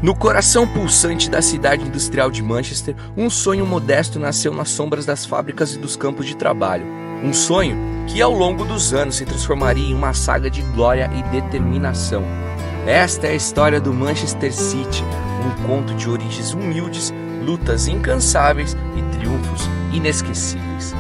No coração pulsante da cidade industrial de Manchester, um sonho modesto nasceu nas sombras das fábricas e dos campos de trabalho. Um sonho que ao longo dos anos se transformaria em uma saga de glória e determinação. Esta é a história do Manchester City, um conto de origens humildes, lutas incansáveis e triunfos inesquecíveis.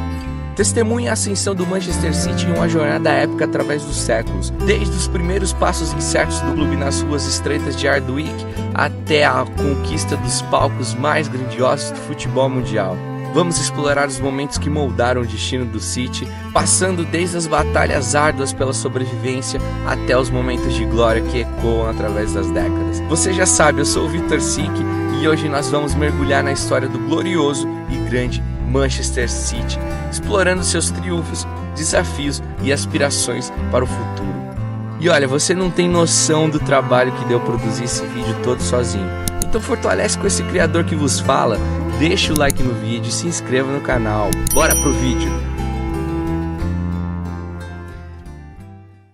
Testemunha a ascensão do Manchester City em uma jornada épica através dos séculos, desde os primeiros passos incertos do clube nas ruas estreitas de Hardwick até a conquista dos palcos mais grandiosos do futebol mundial. Vamos explorar os momentos que moldaram o destino do City, passando desde as batalhas árduas pela sobrevivência até os momentos de glória que ecoam através das décadas. Você já sabe, eu sou o Victor Sick e hoje nós vamos mergulhar na história do glorioso e grande Manchester City, explorando seus triunfos, desafios e aspirações para o futuro. E olha, você não tem noção do trabalho que deu produzir esse vídeo todo sozinho. Então fortalece com esse criador que vos fala, deixa o like no vídeo e se inscreva no canal. Bora pro vídeo!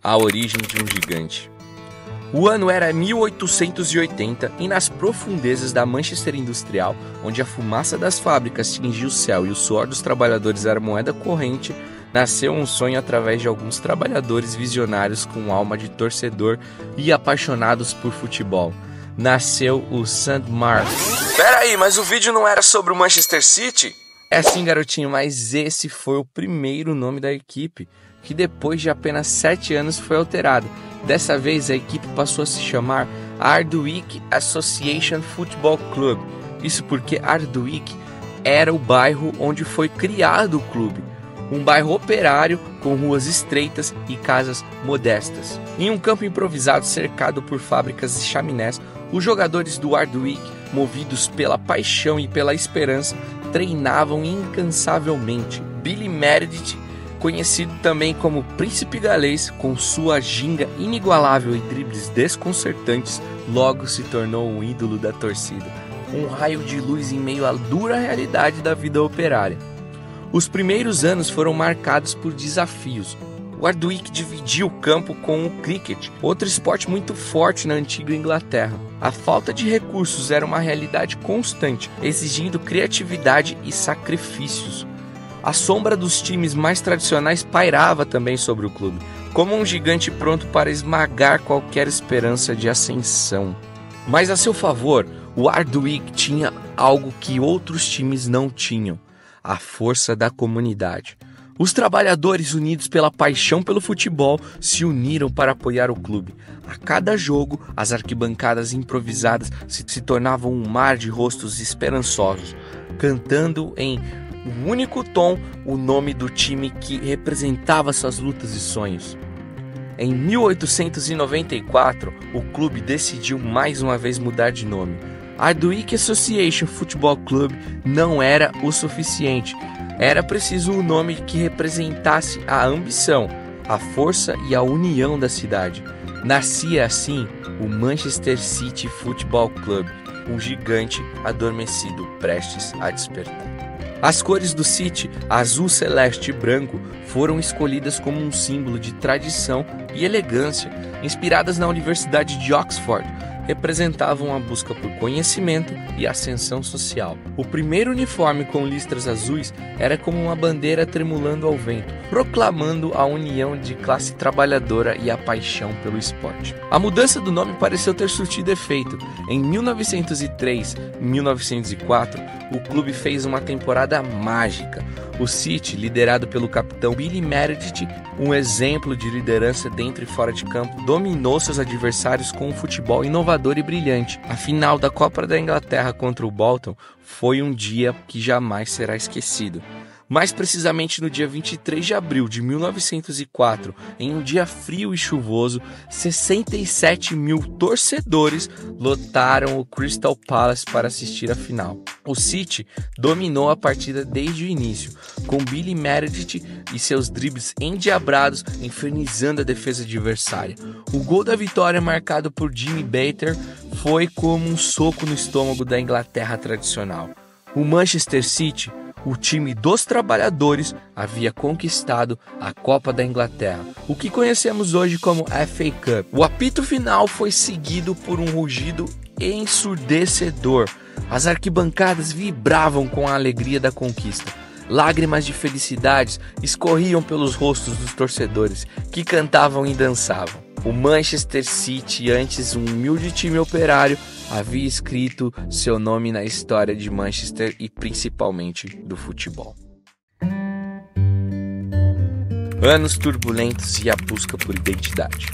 A origem de um gigante. O ano era 1880 e nas profundezas da Manchester industrial, onde a fumaça das fábricas tingia o céu e o suor dos trabalhadores era moeda corrente, nasceu um sonho através de alguns trabalhadores visionários com alma de torcedor e apaixonados por futebol. Nasceu o St. Mark's. Peraí, mas o vídeo não era sobre o Manchester City? É sim, garotinho, mas esse foi o primeiro nome da equipe, que depois de apenas 7 anos foi alterado. Dessa vez a equipe passou a se chamar Hardwick Association Football Club. Isso porque Hardwick era o bairro onde foi criado o clube. Um bairro operário com ruas estreitas e casas modestas. Em um campo improvisado cercado por fábricas e chaminés, os jogadores do Hardwick, movidos pela paixão e pela esperança, treinavam incansavelmente. Billy Meredith, conhecido também como Príncipe Galês, com sua ginga inigualável e dribles desconcertantes, logo se tornou um ídolo da torcida. Um raio de luz em meio à dura realidade da vida operária. Os primeiros anos foram marcados por desafios. O Hardwick dividia o campo com o cricket, outro esporte muito forte na antiga Inglaterra. A falta de recursos era uma realidade constante, exigindo criatividade e sacrifícios. A sombra dos times mais tradicionais pairava também sobre o clube, como um gigante pronto para esmagar qualquer esperança de ascensão. Mas a seu favor, o Hardwick tinha algo que outros times não tinham: a força da comunidade. Os trabalhadores, unidos pela paixão pelo futebol, se uniram para apoiar o clube. A cada jogo, as arquibancadas improvisadas se tornavam um mar de rostos esperançosos, cantando em um único tom o nome do time que representava suas lutas e sonhos. Em 1894, o clube decidiu mais uma vez mudar de nome. Hardwick Association Football Club não era o suficiente. Era preciso um nome que representasse a ambição, a força e a união da cidade. Nascia assim o Manchester City Football Club, um gigante adormecido prestes a despertar. As cores do City, azul, celeste e branco, foram escolhidas como um símbolo de tradição e elegância, inspiradas na Universidade de Oxford. Representavam a busca por conhecimento e ascensão social. O primeiro uniforme com listras azuis era como uma bandeira tremulando ao vento, proclamando a união de classe trabalhadora e a paixão pelo esporte. A mudança do nome pareceu ter surtido efeito. Em 1903 e 1904, o clube fez uma temporada mágica. O City, liderado pelo capitão Billy Meredith, um exemplo de liderança dentro e fora de campo, dominou seus adversários com um futebol inovador e brilhante. A final da Copa da Inglaterra contra o Bolton foi um dia que jamais será esquecido. Mais precisamente no dia 23 de abril de 1904, em um dia frio e chuvoso, 67 mil torcedores lotaram o Crystal Palace para assistir a final. O City dominou a partida desde o início, com Billy Meredith e seus dribles endiabrados infernizando a defesa adversária. O gol da vitória, marcado por Jimmy Bater, foi como um soco no estômago da Inglaterra tradicional. O Manchester City, o time dos trabalhadores, havia conquistado a Copa da Inglaterra, o que conhecemos hoje como FA Cup. O apito final foi seguido por um rugido ensurdecedor. As arquibancadas vibravam com a alegria da conquista. Lágrimas de felicidade escorriam pelos rostos dos torcedores, que cantavam e dançavam. O Manchester City, antes um humilde time operário, havia escrito seu nome na história de Manchester e principalmente do futebol. Anos turbulentos e a busca por identidade.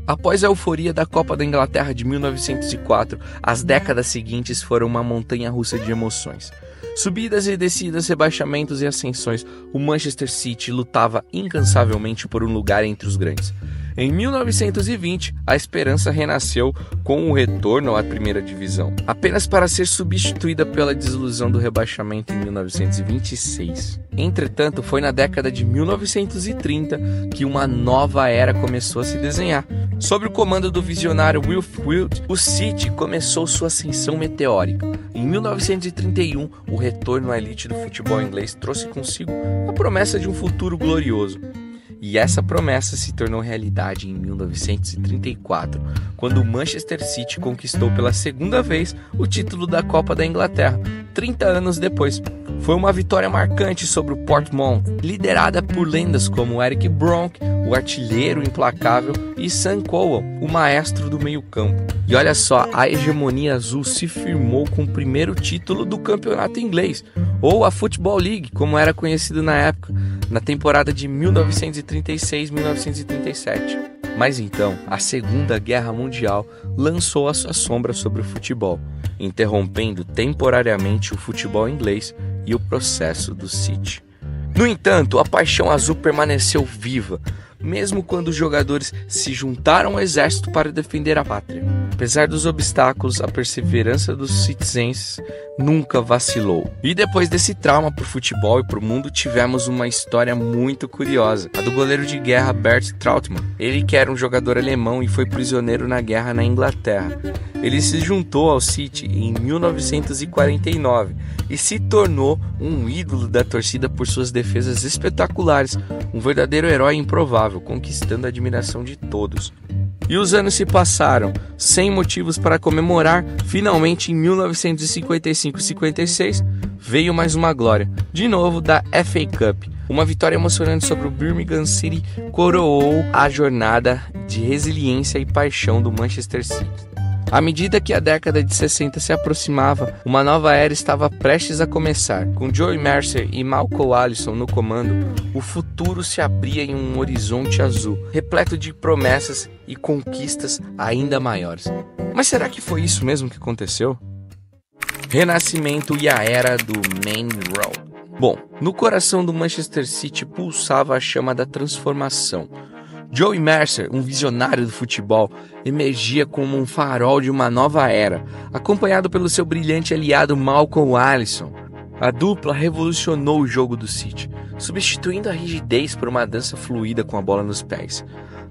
Após a euforia da Copa da Inglaterra de 1904, as décadas seguintes foram uma montanha-russa de emoções. Subidas e descidas, rebaixamentos e ascensões, o Manchester City lutava incansavelmente por um lugar entre os grandes. Em 1920, a esperança renasceu com o retorno à primeira divisão, apenas para ser substituída pela desilusão do rebaixamento em 1926. Entretanto, foi na década de 1930 que uma nova era começou a se desenhar. Sob o comando do visionário Wilf Wild, o City começou sua ascensão meteórica. Em 1931, o retorno à elite do futebol inglês trouxe consigo a promessa de um futuro glorioso. E essa promessa se tornou realidade em 1934, quando o Manchester City conquistou pela segunda vez o título da Copa da Inglaterra, 30 anos depois. Foi uma vitória marcante sobre o Portsmouth, liderada por lendas como Eric Bronk, o artilheiro implacável, e Sam Cowell, o maestro do meio-campo. E olha só, a hegemonia azul se firmou com o primeiro título do campeonato inglês, ou a Football League, como era conhecido na época, na temporada de 1936-1937. Mas então, a Segunda Guerra Mundial lançou a sua sombra sobre o futebol, interrompendo temporariamente o futebol inglês e o processo do City. No entanto, a paixão azul permaneceu viva, mesmo quando os jogadores se juntaram ao exército para defender a pátria. Apesar dos obstáculos, a perseverança dos citizenses nunca vacilou. E depois desse trauma para o futebol e para o mundo, tivemos uma história muito curiosa, a do goleiro de guerra Bert Trautmann. Ele que era um jogador alemão e foi prisioneiro na guerra na Inglaterra. Ele se juntou ao City em 1949 e se tornou um ídolo da torcida por suas defesas espetaculares, um verdadeiro herói improvável, conquistando a admiração de todos. E os anos se passaram, sem motivos para comemorar. Finalmente, em 1955-56, veio mais uma glória, de novo da FA Cup. Uma vitória emocionante sobre o Birmingham City coroou a jornada de resiliência e paixão do Manchester City. À medida que a década de 60 se aproximava, uma nova era estava prestes a começar. Com Joey Mercer e Malcolm Allison no comando, o futuro se abria em um horizonte azul, repleto de promessas e conquistas ainda maiores. Mas será que foi isso mesmo que aconteceu? Renascimento e a era do Main Road. Bom, no coração do Manchester City pulsava a chama da transformação. Joey Mercer, um visionário do futebol, emergia como um farol de uma nova era, acompanhado pelo seu brilhante aliado Malcolm Allison. A dupla revolucionou o jogo do City, substituindo a rigidez por uma dança fluida com a bola nos pés.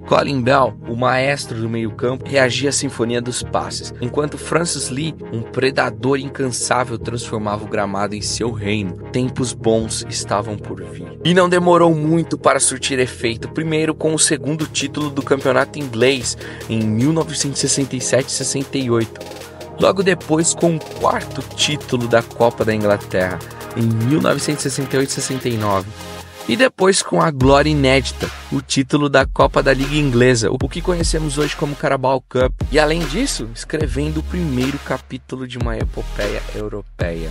Colin Bell, o maestro do meio-campo, reagia à sinfonia dos passes, enquanto Francis Lee, um predador incansável, transformava o gramado em seu reino. Tempos bons estavam por vir. E não demorou muito para surtir efeito, primeiro com o segundo título do campeonato inglês, em 1967-68. Logo depois com o quarto título da Copa da Inglaterra, em 1968-69. E depois com a glória inédita, o título da Copa da Liga Inglesa, o que conhecemos hoje como Carabao Cup. E além disso, escrevendo o primeiro capítulo de uma epopeia europeia.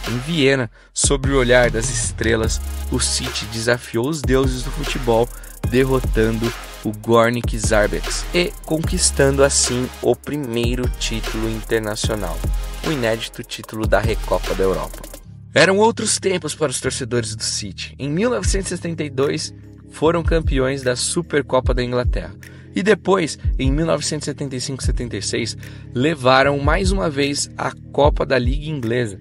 Em Viena, sob o olhar das estrelas, o City desafiou os deuses do futebol, derrotando o Gornik Zagreb e conquistando assim o primeiro título internacional, o inédito título da Recopa da Europa. Eram outros tempos para os torcedores do City. Em 1972, foram campeões da Supercopa da Inglaterra. E depois, em 1975-76, levaram mais uma vez a Copa da Liga Inglesa.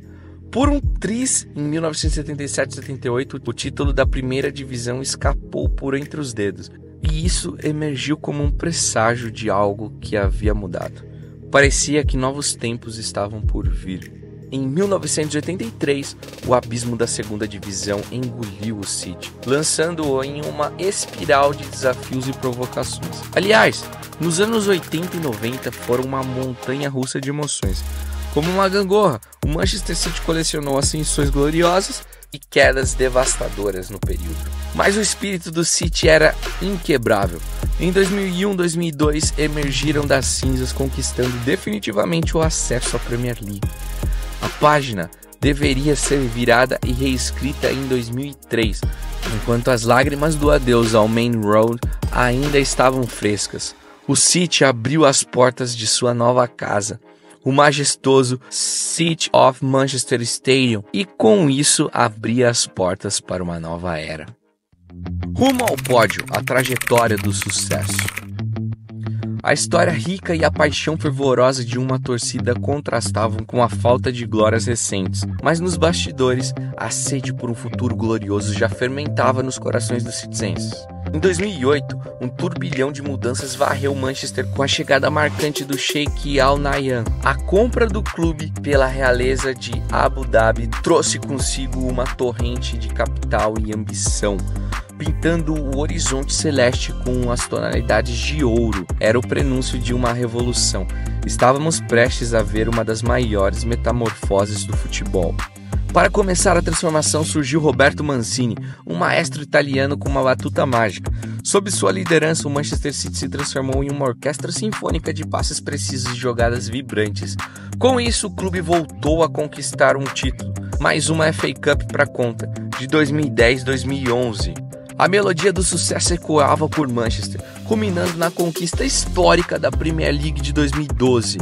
Por um triz, em 1977-78, o título da primeira divisão escapou por entre os dedos. E isso emergiu como um presságio de algo que havia mudado. Parecia que novos tempos estavam por vir. Em 1983, o abismo da segunda divisão engoliu o City, lançando-o em uma espiral de desafios e provocações. Aliás, nos anos 80 e 90 foram uma montanha-russa de emoções. Como uma gangorra, o Manchester City colecionou ascensões gloriosas e quedas devastadoras no período. Mas o espírito do City era inquebrável. Em 2001 e 2002, emergiram das cinzas, conquistando definitivamente o acesso à Premier League. A página deveria ser virada e reescrita em 2003, enquanto as lágrimas do adeus ao Main Road ainda estavam frescas. O City abriu as portas de sua nova casa, o majestoso City of Manchester Stadium, e com isso abria as portas para uma nova era. Rumo ao pódio, a trajetória do sucesso. A história rica e a paixão fervorosa de uma torcida contrastavam com a falta de glórias recentes, mas nos bastidores, a sede por um futuro glorioso já fermentava nos corações dos citizenses. Em 2008, um turbilhão de mudanças varreu Manchester com a chegada marcante do Sheikh Al Nahyan. A compra do clube pela realeza de Abu Dhabi trouxe consigo uma torrente de capital e ambição, pintando o horizonte celeste com as tonalidades de ouro. Era o prenúncio de uma revolução. Estávamos prestes a ver uma das maiores metamorfoses do futebol. Para começar a transformação surgiu Roberto Mancini, um maestro italiano com uma batuta mágica. Sob sua liderança, o Manchester City se transformou em uma orquestra sinfônica de passes precisos e jogadas vibrantes. Com isso, o clube voltou a conquistar um título, mais uma FA Cup para conta, de 2010-2011. A melodia do sucesso ecoava por Manchester, culminando na conquista histórica da Premier League de 2012.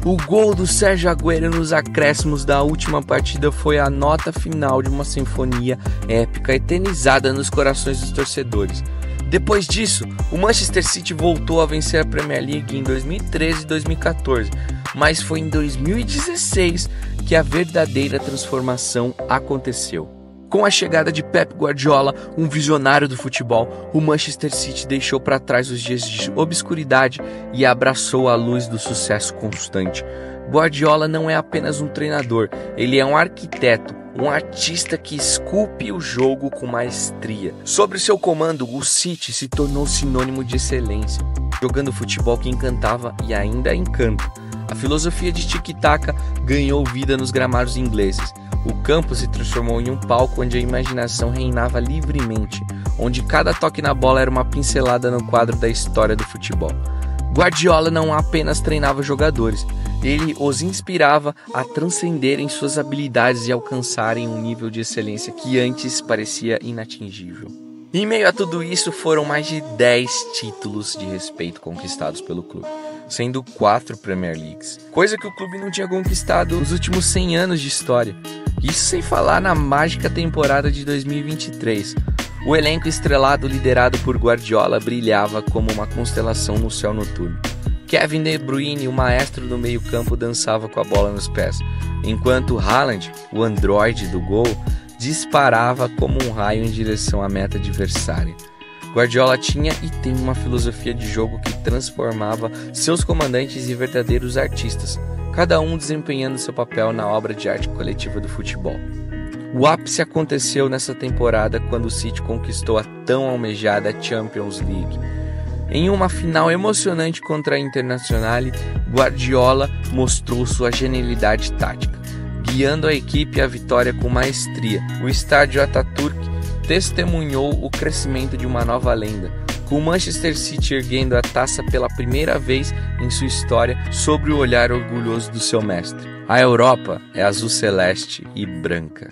O gol do Sérgio Agüero nos acréscimos da última partida foi a nota final de uma sinfonia épica eternizada nos corações dos torcedores. Depois disso, o Manchester City voltou a vencer a Premier League em 2013 e 2014, mas foi em 2016 que a verdadeira transformação aconteceu. Com a chegada de Pep Guardiola, um visionário do futebol, o Manchester City deixou para trás os dias de obscuridade e abraçou a luz do sucesso constante. Guardiola não é apenas um treinador, ele é um arquiteto, um artista que esculpe o jogo com maestria. Sob seu comando, o City se tornou sinônimo de excelência, jogando futebol que encantava e ainda encanta. A filosofia de tic-tac ganhou vida nos gramados ingleses. O campo se transformou em um palco onde a imaginação reinava livremente, onde cada toque na bola era uma pincelada no quadro da história do futebol. Guardiola não apenas treinava jogadores, ele os inspirava a transcenderem suas habilidades e alcançarem um nível de excelência que antes parecia inatingível. Em meio a tudo isso, foram mais de 10 títulos de respeito conquistados pelo clube, sendo 4 Premier Leagues, coisa que o clube não tinha conquistado nos últimos 100 anos de história. Isso sem falar na mágica temporada de 2023. O elenco estrelado liderado por Guardiola brilhava como uma constelação no céu noturno. Kevin De Bruyne, o maestro do meio-campo, dançava com a bola nos pés, enquanto Haaland, o androide do gol, disparava como um raio em direção à meta adversária. Guardiola tinha e tem uma filosofia de jogo que transformava seus comandantes em verdadeiros artistas, cada um desempenhando seu papel na obra de arte coletiva do futebol. O ápice aconteceu nessa temporada quando o City conquistou a tão almejada Champions League. Em uma final emocionante contra a Internazionale, Guardiola mostrou sua genialidade tática, guiando a equipe à vitória com maestria. O estádio Atatürk testemunhou o crescimento de uma nova lenda, com o Manchester City erguendo a taça pela primeira vez em sua história sob o olhar orgulhoso do seu mestre. A Europa é azul celeste e branca.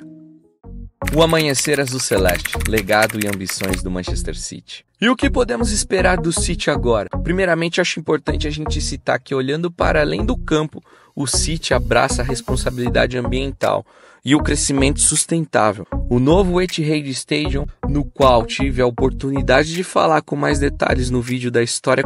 O amanhecer azul celeste, legado e ambições do Manchester City. E o que podemos esperar do City agora? Primeiramente, acho importante a gente citar que, olhando para além do campo, o City abraça a responsabilidade ambiental, e o crescimento sustentável. O novo Etihad Stadium, no qual tive a oportunidade de falar com mais detalhes no vídeo da história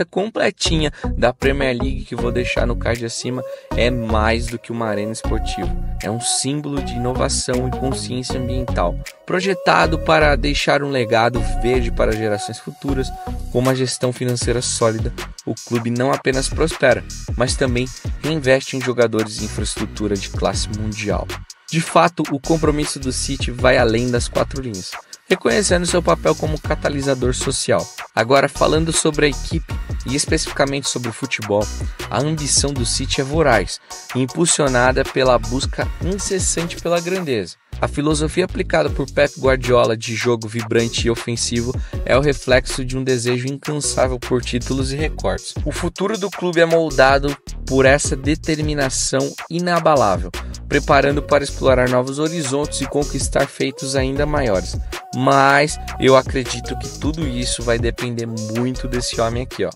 completinha da Premier League, que vou deixar no card acima, é mais do que uma arena esportiva. É um símbolo de inovação e consciência ambiental, projetado para deixar um legado verde para gerações futuras. Com uma gestão financeira sólida, o clube não apenas prospera, mas também reinveste em jogadores e infraestrutura de classe mundial. De fato, o compromisso do City vai além das 4 linhas, reconhecendo seu papel como catalisador social. Agora, falando sobre a equipe e especificamente sobre o futebol, a ambição do City é voraz e impulsionada pela busca incessante pela grandeza. A filosofia aplicada por Pep Guardiola de jogo vibrante e ofensivo é o reflexo de um desejo incansável por títulos e recordes. O futuro do clube é moldado por essa determinação inabalável, preparando para explorar novos horizontes e conquistar feitos ainda maiores. Mas eu acredito que tudo isso vai depender muito desse homem aqui, ó.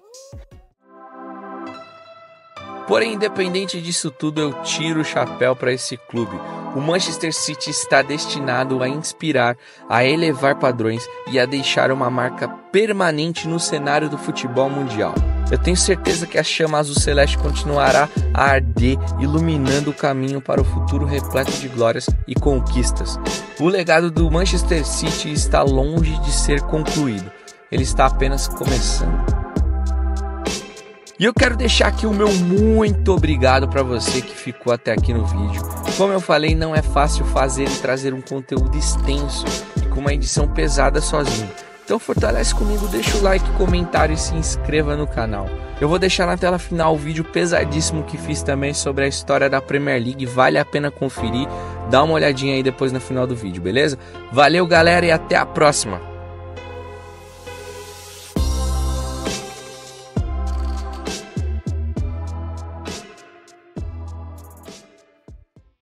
Porém, independente disso tudo, eu tiro o chapéu para esse clube. O Manchester City está destinado a inspirar, a elevar padrões e a deixar uma marca permanente no cenário do futebol mundial. Eu tenho certeza que a chama azul celeste continuará a arder, iluminando o caminho para o futuro repleto de glórias e conquistas. O legado do Manchester City está longe de ser concluído. Ele está apenas começando. E eu quero deixar aqui o meu muito obrigado para você que ficou até aqui no vídeo. Como eu falei, não é fácil fazer e trazer um conteúdo extenso e com uma edição pesada sozinho. Então fortalece comigo, deixa o like, comentário e se inscreva no canal. Eu vou deixar na tela final o vídeo pesadíssimo que fiz também sobre a história da Premier League. Vale a pena conferir, dá uma olhadinha aí depois no final do vídeo, beleza? Valeu galera e até a próxima!